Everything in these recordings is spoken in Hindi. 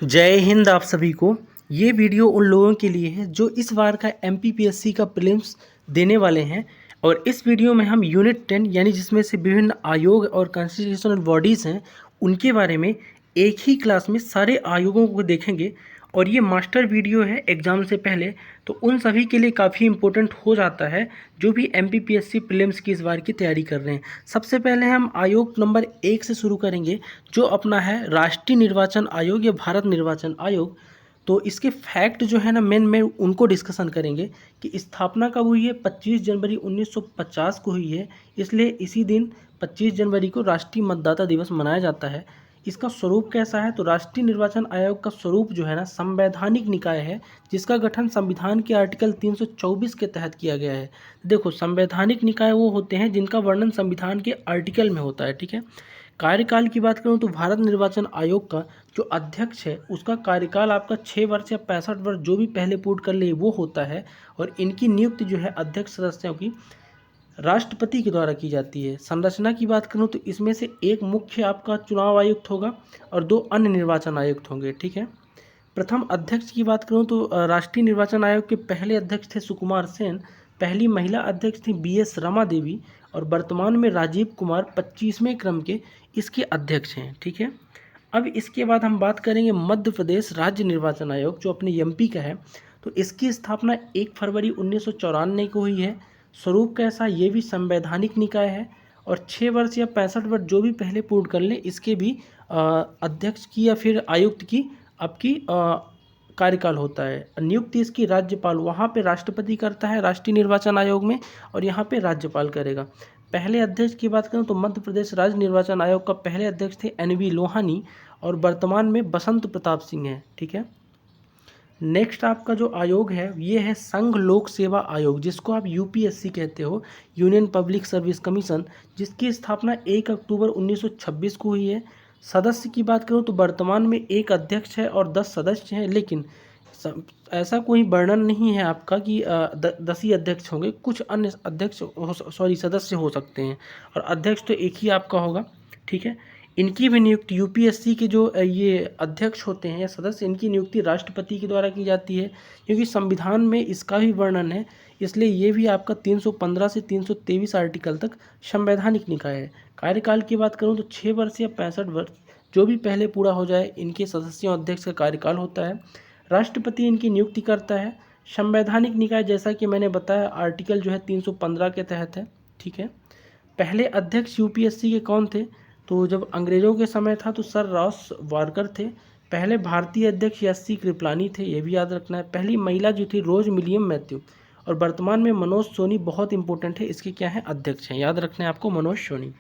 जय हिंद आप सभी को। ये वीडियो उन लोगों के लिए है जो इस बार का एमपीपीएससी का प्रीलिम्स देने वाले हैं। और इस वीडियो में हम यूनिट 10 यानी जिसमें से विभिन्न आयोग और कॉन्स्टिट्यूशनल बॉडीज़ हैं उनके बारे में एक ही क्लास में सारे आयोगों को देखेंगे। और ये मास्टर वीडियो है एग्ज़ाम से पहले, तो उन सभी के लिए काफ़ी इम्पोर्टेंट हो जाता है जो भी एमपीपीएससी प्रीलिम्स की इस बार की तैयारी कर रहे हैं। सबसे पहले हम आयोग नंबर 1 से शुरू करेंगे जो अपना है राष्ट्रीय निर्वाचन आयोग या भारत निर्वाचन आयोग। तो इसके फैक्ट जो है ना में उनको डिस्कशन करेंगे कि स्थापना कब हुई है। 25 जनवरी 1950 को हुई है, इसलिए इसी दिन 25 जनवरी को राष्ट्रीय मतदाता दिवस मनाया जाता है। इसका स्वरूप कैसा है, तो राष्ट्रीय निर्वाचन आयोग का स्वरूप जो है ना संवैधानिक निकाय है जिसका गठन संविधान के आर्टिकल 324 के तहत किया गया है। देखो, संवैधानिक निकाय वो होते हैं जिनका वर्णन संविधान के आर्टिकल में होता है, ठीक है। कार्यकाल की बात करूं तो भारत निर्वाचन आयोग का जो अध्यक्ष है उसका कार्यकाल आपका 6 वर्ष या 65 वर्ष जो भी पहले पूर्ण कर ले वो होता है। और इनकी नियुक्ति जो है अध्यक्ष सदस्यों की राष्ट्रपति के द्वारा की जाती है। संरचना की बात करूं तो इसमें से एक मुख्य आपका चुनाव आयुक्त होगा और 2 अन्य निर्वाचन आयुक्त होंगे, ठीक है। प्रथम अध्यक्ष की बात करूं तो राष्ट्रीय निर्वाचन आयोग के पहले अध्यक्ष थे सुकुमार सेन। पहली महिला अध्यक्ष थी बीएस रमा देवी और वर्तमान में राजीव कुमार 25वें क्रम के इसके अध्यक्ष हैं, ठीक है। अब इसके बाद हम बात करेंगे मध्य प्रदेश राज्य निर्वाचन आयोग जो अपने एमपी का है। तो इसकी स्थापना 1 फरवरी 1994 को हुई है। स्वरूप कैसा, ये भी संवैधानिक निकाय है और 6 वर्ष या 65 वर्ष जो भी पहले पूर्ण कर लें इसके भी अध्यक्ष की या फिर आयुक्त की आपकी कार्यकाल होता है। नियुक्ति इसकी राज्यपाल, वहाँ पे राष्ट्रपति करता है राष्ट्रीय निर्वाचन आयोग में और यहाँ पे राज्यपाल करेगा। पहले अध्यक्ष की बात करूँ तो मध्य प्रदेश राज्य निर्वाचन आयोग का पहले अध्यक्ष थे एनवी लोहानी और वर्तमान में बसंत प्रताप सिंह है, ठीक है। नेक्स्ट आपका जो आयोग है ये है संघ लोक सेवा आयोग जिसको आप यूपीएससी कहते हो, यूनियन पब्लिक सर्विस कमीशन, जिसकी स्थापना 1 अक्टूबर 1926 को हुई है। सदस्य की बात करूं तो वर्तमान में एक अध्यक्ष है और 10 सदस्य हैं, लेकिन ऐसा कोई वर्णन नहीं है आपका कि 10 ही अध्यक्ष होंगे, कुछ अन्य अध्यक्ष सदस्य हो सकते हैं और अध्यक्ष तो एक ही आपका होगा, ठीक है। इनकी भी नियुक्ति यूपीएससी के जो ये अध्यक्ष होते हैं या सदस्य, इनकी नियुक्ति राष्ट्रपति के द्वारा की जाती है क्योंकि संविधान में इसका भी वर्णन है, इसलिए ये भी आपका 315 से 323 आर्टिकल तक संवैधानिक निकाय है। कार्यकाल की बात करूँ तो 6 वर्ष या 65 वर्ष जो भी पहले पूरा हो जाए इनके सदस्यों अध्यक्ष का कार्यकाल होता है। राष्ट्रपति इनकी नियुक्ति करता है। संवैधानिक निकाय जैसा कि मैंने बताया आर्टिकल जो है 315 के तहत है, ठीक है। पहले अध्यक्ष यूपीएससी के कौन थे, तो जब अंग्रेज़ों के समय था तो सर रॉस वारकर थे। पहले भारतीय अध्यक्ष एस.सी. कृपलानी थे, ये भी याद रखना है। पहली महिला जो थी रोज मिलियम मैथ्यू और वर्तमान में मनोज सोनी, बहुत इंपॉर्टेंट है, इसके क्या है अध्यक्ष हैं, याद रखना है आपको मनोज सोनी।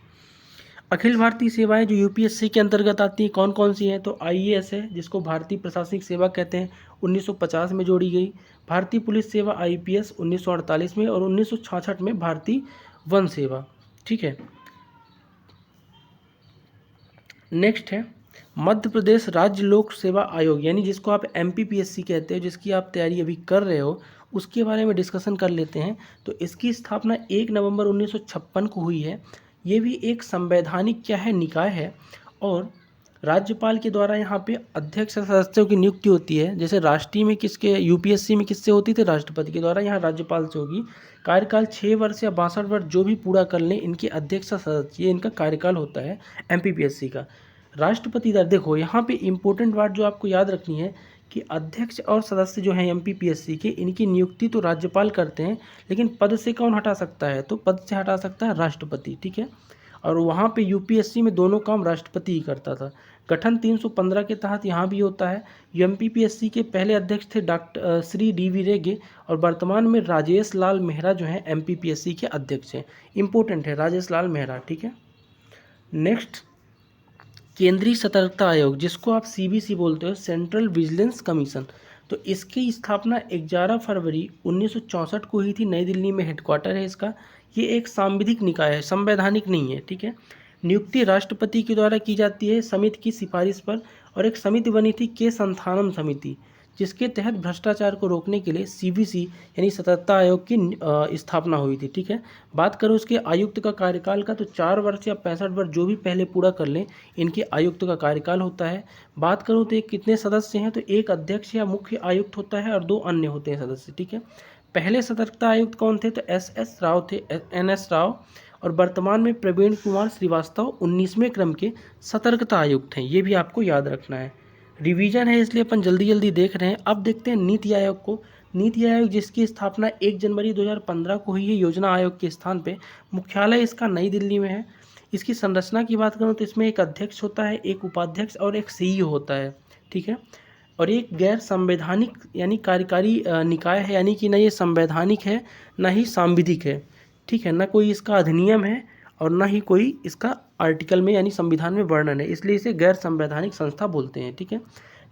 अखिल भारतीय सेवाएं जो यूपीएससी के अंतर्गत आती हैं कौन कौन सी हैं, तो आईएएस है जिसको भारतीय प्रशासनिक सेवा कहते हैं, 1950 में जोड़ी गई। भारतीय पुलिस सेवा आईपीएस 1948 में और 1966 में भारतीय वन सेवा, ठीक है। नेक्स्ट है मध्य प्रदेश राज्य लोक सेवा आयोग यानी जिसको आप एमपीपीएससी कहते हो, जिसकी आप तैयारी अभी कर रहे हो उसके बारे में डिस्कशन कर लेते हैं। तो इसकी स्थापना 1 नवंबर 1956 को हुई है। ये भी एक संवैधानिक क्या है निकाय है और राज्यपाल के द्वारा यहाँ पे अध्यक्ष सदस्यों की नियुक्ति होती है। जैसे राष्ट्रीय में किसके, यूपीएससी में किससे होती थी, राष्ट्रपति के द्वारा, यहाँ राज्यपाल से होगी। कार्यकाल 6 वर्ष या 62 वर्ष जो भी पूरा कर लें इनके अध्यक्ष सदस्य, ये इनका कार्यकाल होता है एमपीपीएससी का। राष्ट्रपति दर, देखो यहाँ पे इम्पोर्टेंट बात जो आपको याद रखनी है कि अध्यक्ष और सदस्य जो हैं एमपीपीएससी के, इनकी नियुक्ति तो राज्यपाल करते हैं, लेकिन पद से कौन हटा सकता है, तो पद से हटा सकता है राष्ट्रपति, ठीक है। और वहाँ पे यूपीएससी में दोनों काम राष्ट्रपति ही करता था। गठन 315 के तहत यहाँ भी होता है। एमपीपीएससी के पहले अध्यक्ष थे डॉक्टर श्री डी.वी. रेगे और वर्तमान में राजेश लाल मेहरा जो हैं एमपीपीएससी के अध्यक्ष हैं। इंपॉर्टेंट है राजेश लाल मेहरा, ठीक है। नेक्स्ट केंद्रीय सतर्कता आयोग जिसको आप सीबीसी बोलते हो, सेंट्रल विजिलेंस कमीशन। तो इसकी स्थापना 11 फरवरी 1964 को हुई थी, नई दिल्ली में हेडक्वार्टर है इसका। ये एक सांविधिक निकाय है, संवैधानिक नहीं है, ठीक है। नियुक्ति राष्ट्रपति के द्वारा की जाती है समिति की सिफारिश पर और एक समिति बनी थी के संथानम समिति जिसके तहत भ्रष्टाचार को रोकने के लिए सीवीसी यानी सतर्कता आयोग की स्थापना हुई थी। ठीक है, बात करो उसके आयुक्त का कार्यकाल का, तो 4 वर्ष या 65 वर्ष जो भी पहले पूरा कर लें इनके आयुक्त का कार्यकाल होता है। बात करूँ तो एक कितने सदस्य हैं, तो एक अध्यक्ष या मुख्य आयुक्त होता है और 2 अन्य होते हैं सदस्य। ठीक है, पहले सतर्कता आयुक्त कौन थे, तो एस राव थे, NS राव। और वर्तमान में प्रवीण कुमार श्रीवास्तव 19वें क्रम के सतर्कता आयुक्त हैं, ये भी आपको याद रखना है। रिवीजन है इसलिए अपन जल्दी जल्दी देख रहे हैं। अब देखते हैं नीति आयोग को। नीति आयोग जिसकी स्थापना 1 जनवरी 2015 को हुई है योजना आयोग के स्थान पे। मुख्यालय इसका नई दिल्ली में है। इसकी संरचना की बात करूँ तो इसमें एक अध्यक्ष होता है, एक उपाध्यक्ष और एक CEO होता है। ठीक है, और एक गैर संवैधानिक यानी कार्यकारी निकाय है, यानी कि न ये संवैधानिक है न ही सांविधिक है। ठीक है, न कोई इसका अधिनियम है और न ही कोई इसका आर्टिकल में यानी संविधान में वर्णन है, इसलिए इसे गैर संवैधानिक संस्था बोलते हैं। ठीक है,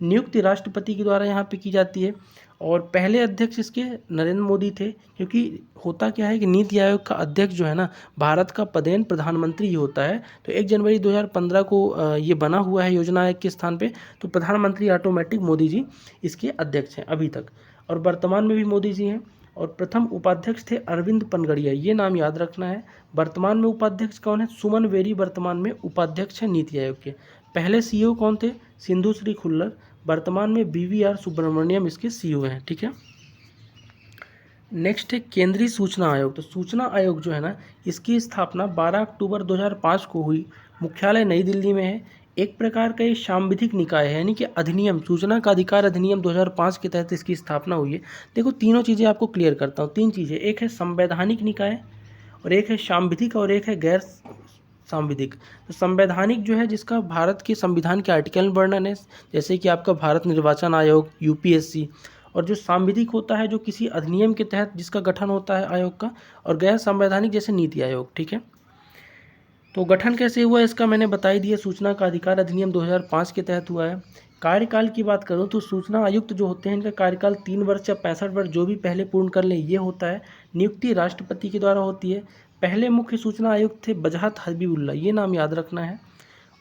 नियुक्ति राष्ट्रपति के द्वारा यहाँ पे की जाती है और पहले अध्यक्ष इसके नरेंद्र मोदी थे, क्योंकि होता क्या है कि नीति आयोग का अध्यक्ष जो है ना, भारत का पदेन प्रधानमंत्री ही होता है। तो 1 जनवरी 2015 को ये बना हुआ है योजना आयोग के स्थान पे, तो प्रधानमंत्री ऑटोमेटिक मोदी जी इसके अध्यक्ष हैं अभी तक, और वर्तमान में भी मोदी जी हैं। और प्रथम उपाध्यक्ष थे अरविंद पनगड़िया, ये नाम याद रखना है। वर्तमान में उपाध्यक्ष कौन है, सुमन बेरी वर्तमान में उपाध्यक्ष हैं नीति आयोग के। पहले CEO कौन थे, सिंधु श्री खुल्लर। वर्तमान में BVR सुब्रमण्यम इसके CEO हैं। ठीक है, नेक्स्ट है केंद्रीय सूचना आयोग। तो सूचना आयोग जो है ना, इसकी स्थापना 12 अक्टूबर 2005 को हुई। मुख्यालय नई दिल्ली में है। एक प्रकार का ये सांविधिक निकाय है, यानी कि अधिनियम सूचना का अधिकार अधिनियम 2005 के तहत इसकी स्थापना हुई है। देखो तीनों चीज़ें आपको क्लियर करता हूँ। 3 चीज़ें, एक है संवैधानिक निकाय और एक है सांविधिक और एक है गैर सांविधिक। तो संवैधानिक जो है जिसका भारत के संविधान के आर्टिकल में वर्णन है, जैसे कि आपका भारत निर्वाचन आयोग UPSC। और जो सांविधिक होता है जो किसी अधिनियम के तहत जिसका गठन होता है आयोग का। और गैर संवैधानिक जैसे नीति आयोग। ठीक है, तो गठन कैसे हुआ इसका मैंने बता ही दिया, सूचना का अधिकार अधिनियम 2005 के तहत हुआ है। कार्यकाल की बात करूं तो सूचना आयुक्त जो होते हैं इनका कार्यकाल 3 वर्ष या 65 वर्ष जो भी पहले पूर्ण कर लें ये होता है। नियुक्ति राष्ट्रपति के द्वारा होती है। पहले मुख्य सूचना आयुक्त थे बजहत हबीबुल्ला, ये नाम याद रखना है।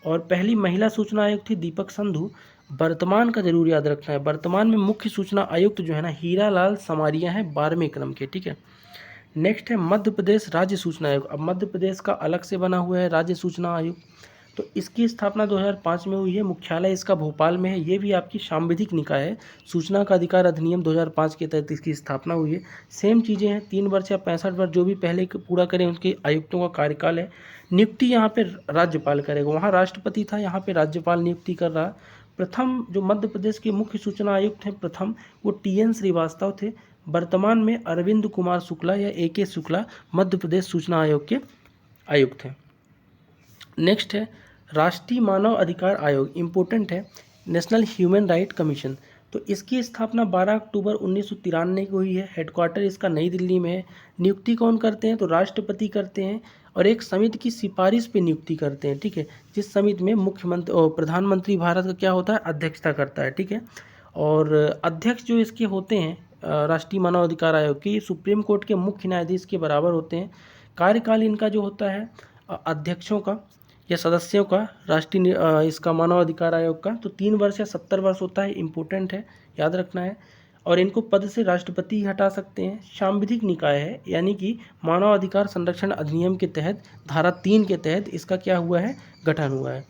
और पहली महिला सूचना आयुक्त थी दीपक संधू। वर्तमान का जरूर याद रखना है, वर्तमान में मुख्य सूचना आयुक्त जो है ना हीरा लाल समारिया हैं 12वें क्रम के। ठीक है, नेक्स्ट है मध्य प्रदेश राज्य सूचना आयोग। अब मध्य प्रदेश का अलग से बना हुआ है राज्य सूचना आयोग। तो इसकी स्थापना 2005 में हुई है। मुख्यालय इसका भोपाल में है। ये भी आपकी सांविधिक निकाय है। सूचना का अधिकार अधिनियम 2005 के तहत इसकी स्थापना हुई है। सेम चीज़ें हैं, 3 वर्ष या 65 वर्ष जो भी पहले पूरा करें उनके आयुक्तों का कार्यकाल है। नियुक्ति यहाँ पे राज्यपाल करेगा, वहाँ राष्ट्रपति था, यहाँ पे राज्यपाल नियुक्ति कर रहा। प्रथम जो मध्य प्रदेश के मुख्य सूचना आयुक्त हैं प्रथम, वो TN श्रीवास्तव थे। वर्तमान में अरविंद कुमार शुक्ला या AK शुक्ला मध्य प्रदेश सूचना आयोग के आयुक्त हैं। नेक्स्ट है राष्ट्रीय मानव अधिकार आयोग, इम्पोर्टेंट है, नेशनल ह्यूमन राइट कमीशन। तो इसकी स्थापना 12 अक्टूबर 1993 को हुई है। हेडक्वार्टर इसका नई दिल्ली में है। नियुक्ति कौन करते हैं, तो राष्ट्रपति करते हैं और एक समिति की सिफारिश पे नियुक्ति करते हैं। ठीक है, जिस समिति में मुख्यमंत्री और प्रधानमंत्री भारत का क्या होता है, अध्यक्षता करता है। ठीक है, और अध्यक्ष जो इसके होते हैं राष्ट्रीय मानव अधिकार आयोग के, सुप्रीम कोर्ट के मुख्य न्यायाधीश के बराबर होते हैं। कार्यकाल इनका जो होता है अध्यक्षों का या सदस्यों का राष्ट्रीय इसका मानव अधिकार आयोग का, तो 3 वर्ष या 70 वर्ष होता है। इम्पोर्टेंट है, याद रखना है। और इनको पद से राष्ट्रपति ही हटा सकते हैं। सांविधिक निकाय है, यानी कि मानव अधिकार संरक्षण अधिनियम के तहत धारा 3 के तहत इसका क्या हुआ है, गठन हुआ है।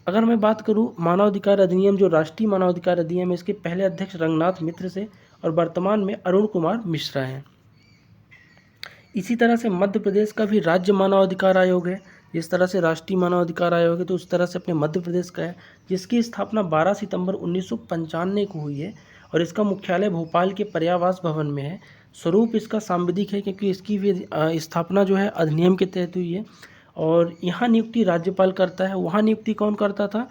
अगर मैं बात करूं मानव अधिकार अधिनियम, जो राष्ट्रीय मानव अधिकार अधिनियम है, इसके पहले अध्यक्ष रंगनाथ मित्र से और वर्तमान में अरुण कुमार मिश्रा हैं। इसी तरह से मध्य प्रदेश का भी राज्य मानव अधिकार आयोग है। जिस तरह से राष्ट्रीय मानव अधिकार आयोग है तो उस तरह से अपने मध्य प्रदेश का है, जिसकी स्थापना 12 सितंबर 1995 को हुई है और इसका मुख्यालय भोपाल के पर्यावास भवन में है। स्वरूप इसका सांविधिक है क्योंकि इसकी भी स्थापना जो है अधिनियम के तहत हुई है और यहाँ नियुक्ति राज्यपाल करता है। वहाँ नियुक्ति कौन करता था,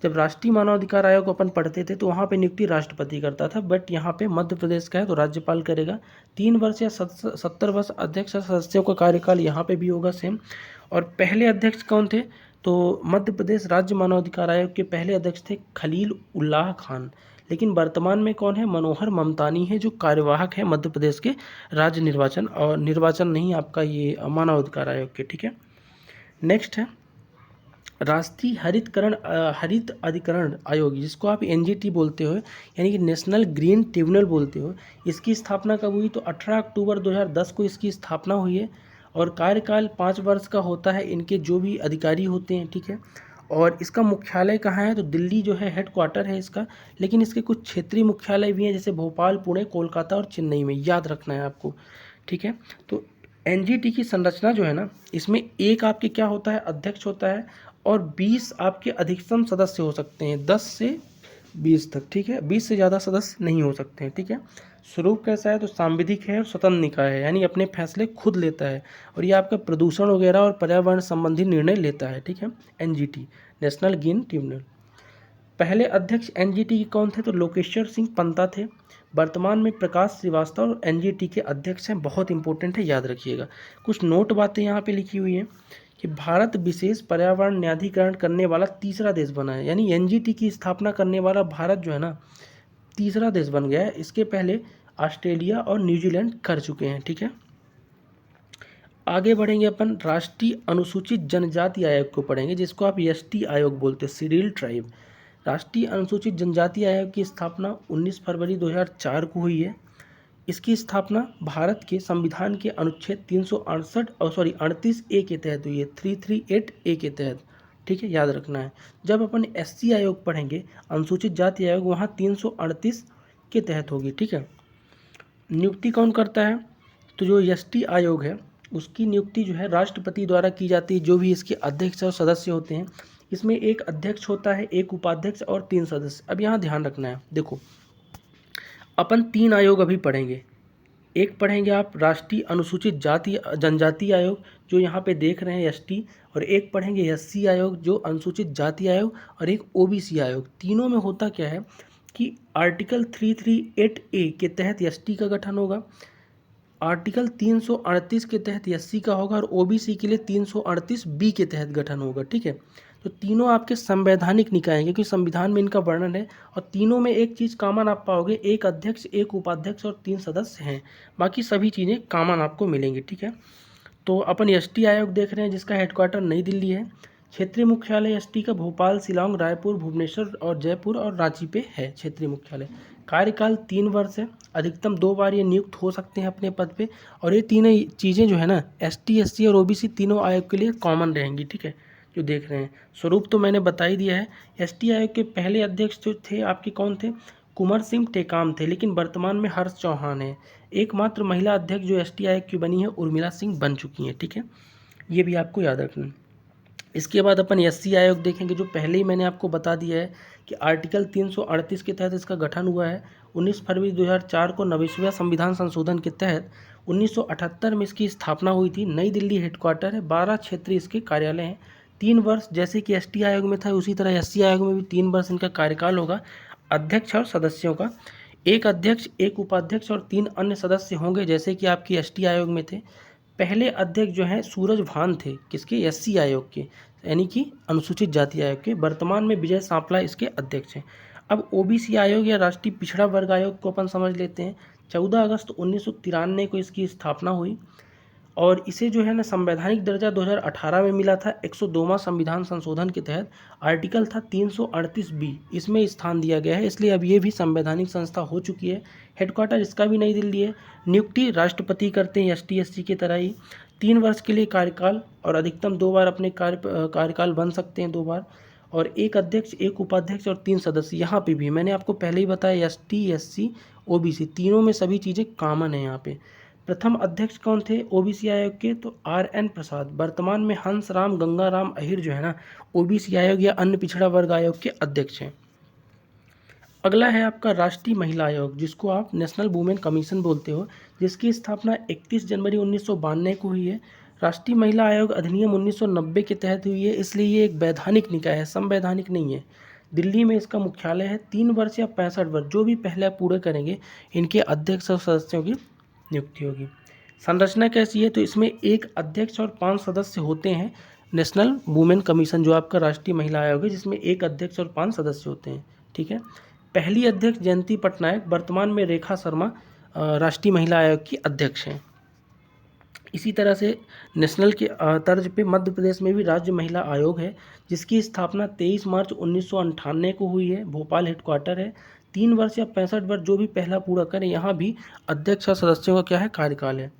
जब राष्ट्रीय मानवाधिकार आयोग अपन पढ़ते थे तो वहाँ पे नियुक्ति राष्ट्रपति करता था, बट यहाँ पे मध्य प्रदेश का है तो राज्यपाल करेगा। 3 वर्ष या 70 वर्ष अध्यक्ष सदस्यों का कार्यकाल यहाँ पे भी होगा सेम। और पहले अध्यक्ष कौन थे, तो मध्य प्रदेश राज्य मानवाधिकार आयोग के पहले अध्यक्ष थे खलील उल्लाह खान, लेकिन वर्तमान में कौन है, मनोहर ममतानी है जो कार्यवाहक है मध्य प्रदेश के राज्य निर्वाचन, और निर्वाचन नहीं आपका ये मानवाधिकार आयोग के। ठीक है, नेक्स्ट है राष्ट्रीय हरित अधिकरण आयोग, जिसको आप एनजीटी बोलते हो, यानी कि नेशनल ग्रीन ट्रिब्यूनल बोलते हो, इसकी स्थापना कब हुई? तो 18 अक्टूबर 2010 को इसकी स्थापना हुई है। और कार्यकाल 5 वर्ष का होता है इनके जो भी अधिकारी होते हैं, ठीक है। और इसका मुख्यालय कहाँ है? तो दिल्ली जो है हेड क्वार्टर है इसका, लेकिन इसके कुछ क्षेत्रीय मुख्यालय भी हैं, जैसे भोपाल, पुणे, कोलकाता और चेन्नई में, याद रखना है आपको, ठीक है। तो एनजीटी की संरचना जो है ना, इसमें एक आपके क्या होता है? अध्यक्ष होता है, और 20 आपके अधिकतम सदस्य हो सकते हैं, 10 से 20 तक, ठीक है। 20 से ज़्यादा सदस्य नहीं हो सकते हैं, ठीक है। स्वरूप कैसा है? तो सांविधिक है और स्वतंत्र निकाय है, यानी अपने फैसले खुद लेता है, और ये आपका प्रदूषण वगैरह और पर्यावरण संबंधी निर्णय लेता है, ठीक है। NGT, national green tribunal. पहले अध्यक्ष एनजीटी के कौन थे? तो लोकेश्वर सिंह पंता थे। वर्तमान में प्रकाश श्रीवास्तव और एनजीटी के अध्यक्ष हैं। बहुत इंपॉर्टेंट है, याद रखिएगा। कुछ नोट बातें यहाँ पे लिखी हुई हैं कि भारत विशेष पर्यावरण न्यायाधिकरण करने वाला तीसरा देश बना है, यानी एनजीटी की स्थापना करने वाला भारत जो है ना, तीसरा देश बन गया है। इसके पहले ऑस्ट्रेलिया और न्यूजीलैंड कर चुके हैं, ठीक है। आगे बढ़ेंगे अपन, राष्ट्रीय अनुसूचित जनजाति आयोग को पढ़ेंगे, जिसको आप एसटी आयोग बोलते हैं, शेड्यूल्ड ट्राइब। राष्ट्रीय अनुसूचित जनजाति आयोग की स्थापना 19 फरवरी 2004 को हुई है। इसकी स्थापना भारत के संविधान के अनुच्छेद 38 ए के तहत हुई है, 338 ए के तहत, ठीक है, याद रखना है। जब अपन एससी आयोग पढ़ेंगे, अनुसूचित जाति आयोग, वहाँ 338 के तहत होगी, ठीक है। नियुक्ति कौन करता है? तो जो एसटी आयोग है उसकी नियुक्ति जो है राष्ट्रपति द्वारा की जाती है, जो भी इसके अध्यक्ष और सदस्य होते हैं। इसमें एक अध्यक्ष होता है, एक उपाध्यक्ष और 3 सदस्य। अब यहाँ ध्यान रखना है, देखो अपन 3 आयोग अभी पढ़ेंगे। एक पढ़ेंगे आप राष्ट्रीय अनुसूचित जाति जनजाति आयोग, जो यहाँ पे देख रहे हैं एसटी, और एक पढ़ेंगे एससी आयोग, जो अनुसूचित जाति आयोग, और एक ओबीसी आयोग। तीनों में होता क्या है कि आर्टिकल 338 ए के तहत एसटी का गठन होगा, आर्टिकल 338 के तहत एससी का होगा, और ओबीसी के लिए 338 बी के तहत गठन होगा, ठीक है। तो तीनों आपके संवैधानिक निकाय हैं, क्योंकि संविधान में इनका वर्णन है, और तीनों में एक चीज़ कॉमन आप पाओगे, एक अध्यक्ष, एक उपाध्यक्ष और 3 सदस्य हैं। बाकी सभी चीज़ें कॉमन आपको मिलेंगी, ठीक है। तो अपन एसटी आयोग देख रहे हैं, जिसका हेडक्वार्टर नई दिल्ली है। क्षेत्रीय मुख्यालय एसटी का भोपाल, शिलांग, रायपुर, भुवनेश्वर और जयपुर और रांची पे है क्षेत्रीय मुख्यालय। कार्यकाल 3 वर्ष है, अधिकतम 2 बार ये नियुक्त हो सकते हैं अपने पद पे, और ये तीनों चीज़ें जो है ना, एसटी, एससी और ओबीसी तीनों आयोग के लिए कॉमन रहेंगी, ठीक है, जो देख रहे हैं। स्वरूप तो मैंने बता ही दिया है। एसटी आयोग के पहले अध्यक्ष जो थे आपके कौन थे? कुंवर सिंह टेकाम थे, लेकिन वर्तमान में हर्ष चौहान है। एकमात्र महिला अध्यक्ष जो एसटी आयोग की बनी है, उर्मिला सिंह बन चुकी हैं, ठीक है, ये भी आपको याद रखना है। इसके बाद अपन एससी आयोग देखेंगे, जो पहले ही मैंने आपको बता दिया है कि आर्टिकल 338 के तहत इसका गठन हुआ है। 19 फरवरी 2004 को 90वें संविधान संशोधन के तहत 1978 में इसकी स्थापना हुई थी। नई दिल्ली हेडक्वार्टर है, 12 क्षेत्रीय इसके कार्यालय हैं। 3 वर्ष जैसे कि एसटी आयोग में था, उसी तरह एससी आयोग में भी 3 वर्ष इनका कार्यकाल होगा। अध्यक्ष और सदस्यों का, एक अध्यक्ष, एक उपाध्यक्ष और 3 अन्य सदस्य होंगे, जैसे कि आपकी एसटी आयोग में थे। पहले अध्यक्ष जो हैं सूरज भान थे, किसके? एससी आयोग के, यानी कि अनुसूचित जाति आयोग के। वर्तमान में विजय सांपला इसके अध्यक्ष हैं। अब ओबीसी आयोग या राष्ट्रीय पिछड़ा वर्ग आयोग को अपन समझ लेते हैं। 14 अगस्त 1993 को इसकी स्थापना हुई, और इसे जो है ना संवैधानिक दर्जा 2018 में मिला था 102वां संविधान संशोधन के तहत। आर्टिकल था 338 बी, इसमें स्थान दिया गया है, इसलिए अब ये भी संवैधानिक संस्था हो चुकी है। हेडक्वार्टर इसका भी नई दिल्ली है। नियुक्ति राष्ट्रपति करते हैं एसटी एससी की तरह ही। 3 वर्ष के लिए कार्यकाल, और अधिकतम 2 बार अपने कार्यकाल बन सकते हैं, 2 बार, और एक अध्यक्ष, एक उपाध्यक्ष और 3 सदस्य। यहाँ पे भी मैंने आपको पहले ही बताया, एसटी, एससी, ओबीसी तीनों में सभी चीज़ें कॉमन है यहाँ पे। प्रथम अध्यक्ष कौन थे ओबीसी आयोग के? तो RN प्रसाद। वर्तमान में हंस राम गंगाराम अहिर जो है ना, ओबीसी आयोग या अन्य पिछड़ा वर्ग आयोग के अध्यक्ष हैं। अगला है आपका राष्ट्रीय महिला आयोग, जिसको आप नेशनल वुमेन कमीशन बोलते हो, जिसकी स्थापना 31 जनवरी 1992 को हुई है। राष्ट्रीय महिला आयोग अधिनियम 1990 के तहत हुई है, इसलिए ये एक वैधानिक निकाय है, संवैधानिक नहीं है। दिल्ली में इसका मुख्यालय है। 3 वर्ष या 65 वर्ष जो भी पहले पूरे करेंगे, इनके अध्यक्ष और सदस्यों की नियुक्ति होगी। संरचना कैसी है? तो इसमें एक अध्यक्ष और 5 सदस्य होते हैं। नेशनल वुमेन कमीशन जो आपका राष्ट्रीय महिला आयोग है, जिसमें एक अध्यक्ष और 5 सदस्य होते हैं, ठीक है। पहली अध्यक्ष जयंती पटनायक, वर्तमान में रेखा शर्मा राष्ट्रीय महिला आयोग की अध्यक्ष हैं। इसी तरह से नेशनल के तर्ज पे मध्य प्रदेश में भी राज्य महिला आयोग है, जिसकी स्थापना 23 मार्च 1998 को हुई है। भोपाल हेडक्वार्टर है। 3 वर्ष या 65 वर्ष जो भी पहला पूरा करें, यहाँ भी अध्यक्ष और सदस्यों का क्या है, कार्यकाल है।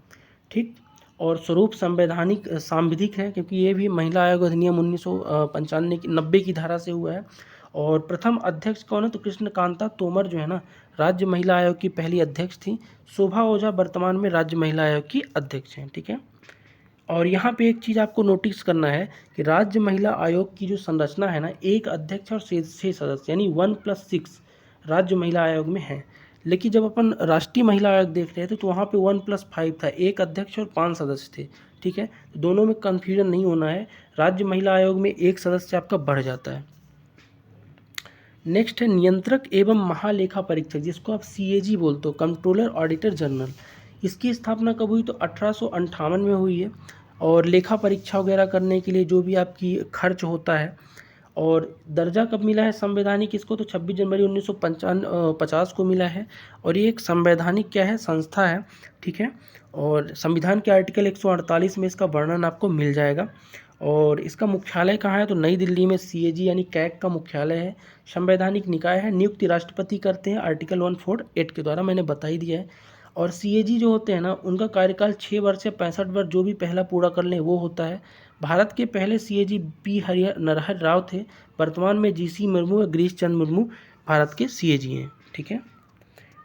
ठीक। और स्वरूप संवैधानिक सांविधिक है, क्योंकि ये भी महिला आयोग अधिनियम 1995 की 90 की धारा से हुआ है। और प्रथम अध्यक्ष कौन है, तो कृष्णकांता तोमर जो है ना, राज्य महिला आयोग की पहली अध्यक्ष थी। शोभा ओझा वर्तमान में राज्य महिला आयोग की अध्यक्ष हैं। ठीक है। और यहाँ पे एक चीज़ आपको नोटिस करना है कि राज्य महिला आयोग की जो संरचना है ना, एक अध्यक्ष और 6 सदस्य, यानी 1+6 राज्य महिला आयोग में है। लेकिन जब अपन राष्ट्रीय महिला आयोग देख रहे थे तो वहाँ पे 1+5 था, एक अध्यक्ष और 5 सदस्य थे। ठीक है। तो दोनों में कन्फ्यूजन नहीं होना है, राज्य महिला आयोग में एक सदस्य आपका बढ़ जाता है। नेक्स्ट है नियंत्रक एवं महालेखा परीक्षक, जिसको आप CAG बोलते हो, कंट्रोलर ऑडिटर जनरल। इसकी स्थापना कब हुई, तो 1858 में हुई है। और लेखा परीक्षा वगैरह करने के लिए जो भी आपकी खर्च होता है। और दर्जा कब मिला है संवैधानिक इसको, तो 26 जनवरी 1950 को मिला है। और ये एक संवैधानिक क्या है, संस्था है। ठीक है। और संविधान के आर्टिकल 148 में इसका वर्णन आपको मिल जाएगा। और इसका मुख्यालय कहाँ है, तो नई दिल्ली में CAG यानी कैग का मुख्यालय है। संवैधानिक निकाय है, नियुक्ति राष्ट्रपति करते हैं आर्टिकल 148 के द्वारा, मैंने बता ही दिया है। और CAG जो होते हैं ना, उनका कार्यकाल 6 वर्ष या 65 वर्ष जो भी पहला पूरा कर लें वो होता है। भारत के पहले CAG P नरहर राव थे। वर्तमान में GC मुर्मू और गिरीश चंद्र मुर्मू भारत के CAG हैं। ठीक है।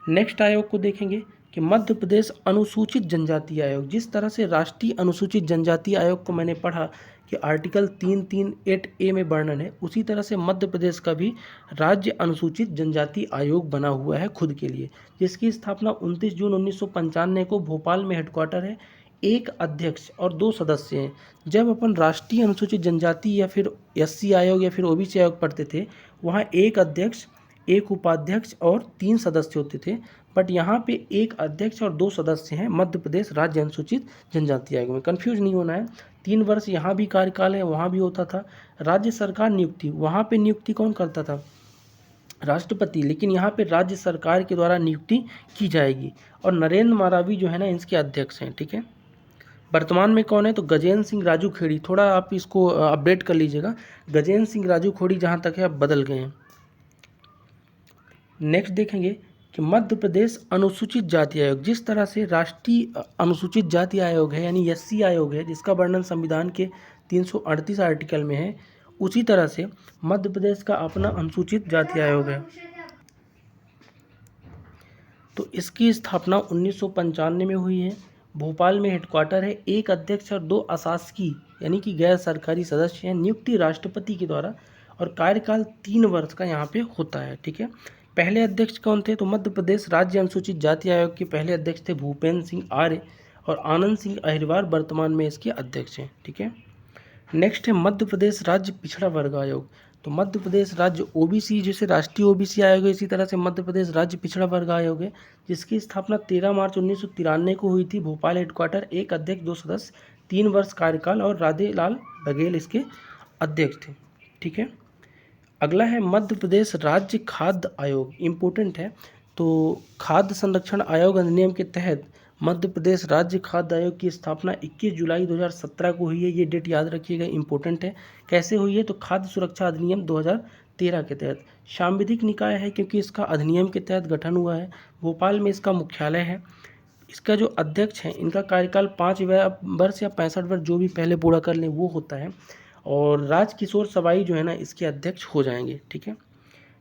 नेक्स्ट आयोग को देखेंगे कि मध्य प्रदेश अनुसूचित जनजाति आयोग। जिस तरह से राष्ट्रीय अनुसूचित जनजाति आयोग को मैंने पढ़ा कि आर्टिकल 338A में वर्णन है, उसी तरह से मध्य प्रदेश का भी राज्य अनुसूचित जनजाति आयोग बना हुआ है खुद के लिए, जिसकी स्थापना 29 जून 1995 को भोपाल में हेडक्वार्टर है। एक अध्यक्ष और 2 सदस्य हैं। जब अपन राष्ट्रीय अनुसूचित जनजाति या फिर SC आयोग या फिर OBC आयोग पढ़ते थे, वहाँ एक अध्यक्ष, एक उपाध्यक्ष और 3 सदस्य होते थे। बट यहाँ पे एक अध्यक्ष और 2 सदस्य हैं मध्य प्रदेश राज्य अनुसूचित जनजाति आयोग में। कन्फ्यूज नहीं होना है। 3 वर्ष यहाँ भी कार्यकाल है, वहाँ भी होता था। राज्य सरकार नियुक्ति, वहाँ पे नियुक्ति कौन करता था, राष्ट्रपति। लेकिन यहाँ पे राज्य सरकार के द्वारा नियुक्ति की जाएगी। और नरेंद्र मारावी जो है ना, इसके अध्यक्ष हैं। ठीक है। वर्तमान में कौन है, तो गजेंद्र सिंह राजू खेड़ी। थोड़ा आप इसको अपडेट कर लीजिएगा, गजेंद्र सिंह राजू खेड़ी जहाँ तक है अब बदल गए हैं। नेक्स्ट देखेंगे कि मध्य प्रदेश अनुसूचित जाति आयोग। जिस तरह से राष्ट्रीय अनुसूचित जाति आयोग है यानी SC आयोग है, जिसका वर्णन संविधान के 338 आर्टिकल में है, उसी तरह से मध्य प्रदेश का अपना अनुसूचित जाति आयोग है। तो इसकी स्थापना 1995 में हुई है। भोपाल में हेडक्वार्टर है। एक अध्यक्ष और 2 अशासकीय यानी कि गैर सरकारी सदस्य हैं, नियुक्ति राष्ट्रपति के द्वारा। और कार्यकाल 3 वर्ष का यहाँ पे होता है। ठीक है। पहले अध्यक्ष कौन थे, तो मध्य प्रदेश राज्य अनुसूचित जाति आयोग के पहले अध्यक्ष थे भूपेंद्र सिंह आर्य, और आनंद सिंह अहिरवार वर्तमान में इसके अध्यक्ष हैं। ठीक है। नेक्स्ट है मध्य प्रदेश राज्य पिछड़ा वर्ग आयोग। तो मध्य प्रदेश राज्य OBC जैसे राष्ट्रीय OBC आयोग है, इसी तरह से मध्य प्रदेश राज्य पिछड़ा वर्ग आयोग है, जिसकी स्थापना 13 मार्च 1993 को हुई थी। भोपाल हेडक्वार्टर, एक अध्यक्ष 2 सदस्य, 3 वर्ष कार्यकाल, और राधे लाल बघेल इसके अध्यक्ष थे। ठीक है। अगला है मध्य प्रदेश राज्य खाद्य आयोग, इम्पोर्टेंट है। तो खाद्य संरक्षण आयोग अधिनियम के तहत मध्य प्रदेश राज्य खाद्य आयोग की स्थापना 21 जुलाई 2017 को हुई है। ये डेट याद रखिएगा, इंपॉर्टेंट है। कैसे हुई है, तो खाद्य सुरक्षा अधिनियम 2013 के तहत। सांविधिक निकाय है क्योंकि इसका अधिनियम के तहत गठन हुआ है। भोपाल में इसका मुख्यालय है। इसका जो अध्यक्ष है, इनका कार्यकाल 5 वर्ष या 65 वर्ष जो भी पहले पूरा कर लें वो होता है। और राजकिशोर सवाई जो है ना, इसके अध्यक्ष हो जाएंगे। ठीक है।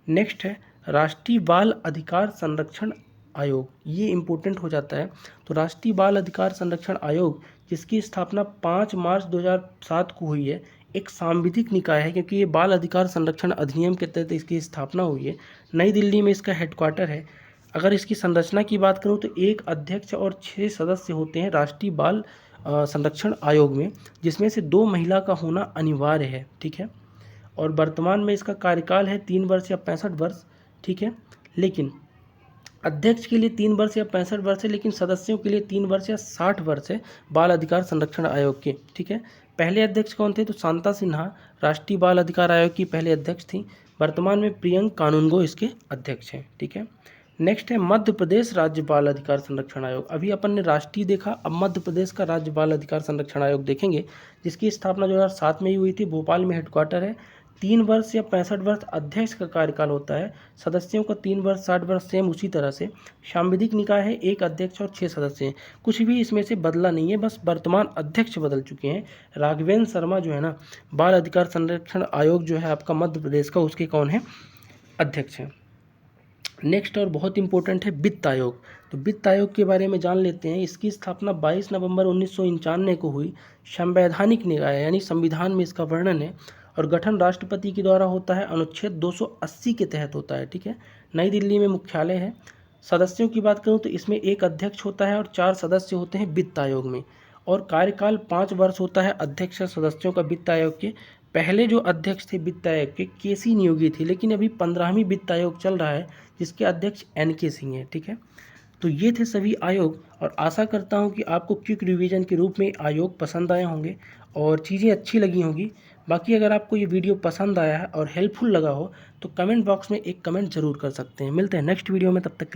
नेक्स्ट है राष्ट्रीय बाल अधिकार संरक्षण आयोग। ये इम्पोर्टेंट हो जाता है। तो राष्ट्रीय बाल अधिकार संरक्षण आयोग, जिसकी स्थापना 5 मार्च 2007 को हुई है, एक सांविधिक निकाय है क्योंकि ये बाल अधिकार संरक्षण अधिनियम के तहत इसकी स्थापना हुई है। नई दिल्ली में इसका हेडक्वार्टर है। अगर इसकी संरचना की बात करूँ तो एक अध्यक्ष और 6 सदस्य होते हैं राष्ट्रीय बाल संरक्षण आयोग में, जिसमें से 2 महिला का होना अनिवार्य है। ठीक है। और वर्तमान में इसका कार्यकाल है 3 वर्ष या 65 वर्ष। ठीक है। लेकिन अध्यक्ष के लिए 3 वर्ष या 65 वर्ष है, लेकिन सदस्यों के लिए 3 वर्ष या 60 वर्ष है बाल अधिकार संरक्षण आयोग के। ठीक है। पहले अध्यक्ष कौन थे, तो शांता सिन्हा राष्ट्रीय बाल अधिकार आयोग की पहले अध्यक्ष थी। वर्तमान में प्रियंक कानूनगो इसके अध्यक्ष हैं। ठीक है। नेक्स्ट है मध्य प्रदेश राज्य बाल अधिकार संरक्षण आयोग। अभी अपन ने राष्ट्रीय देखा, अब मध्य प्रदेश का राज्य बाल अधिकार संरक्षण आयोग देखेंगे, जिसकी स्थापना 2007 में ही हुई थी। भोपाल में हेडक्वार्टर है। 3 वर्ष या 65 वर्ष अध्यक्ष का कार्यकाल होता है। सदस्यों का 3 वर्ष 60 वर्ष सेम उसी तरह से। सांविधिक निकाय है, 1 अध्यक्ष और 6 सदस्य हैं। कुछ भी इसमें से बदला नहीं है, बस वर्तमान अध्यक्ष बदल चुके हैं। राघवेंद्र शर्मा जो है ना, बाल अधिकार संरक्षण आयोग जो है आपका मध्य प्रदेश का, उसके कौन है? अध्यक्ष हैं। नेक्स्ट और बहुत इंपॉर्टेंट है वित्त आयोग। तो वित्त आयोग के बारे में जान लेते हैं। इसकी स्थापना 22 नवंबर 1991 को हुई। संवैधानिक निकाय यानी संविधान में इसका वर्णन है, और गठन राष्ट्रपति के द्वारा होता है। अनुच्छेद 280 के तहत होता है, ठीक है। नई दिल्ली में मुख्यालय है। सदस्यों की बात करूं तो इसमें 1 अध्यक्ष होता है और 4 सदस्य होते हैं वित्त आयोग में, और कार्यकाल 5 वर्ष होता है अध्यक्ष सदस्यों का वित्त आयोग के। पहले जो अध्यक्ष थे वित्त आयोग के केसी नियोगी थे, लेकिन अभी 15वीं वित्त आयोग चल रहा है जिसके अध्यक्ष NK सिंह हैं, ठीक है। तो ये थे सभी आयोग, और आशा करता हूँ कि आपको क्विक रिवीजन के रूप में आयोग पसंद आए होंगे और चीज़ें अच्छी लगी होंगी। बाकी अगर आपको ये वीडियो पसंद आया है और हेल्पफुल लगा हो तो कमेंट बॉक्स में एक कमेंट ज़रूर कर सकते हैं। मिलते हैं नेक्स्ट वीडियो में, तब तक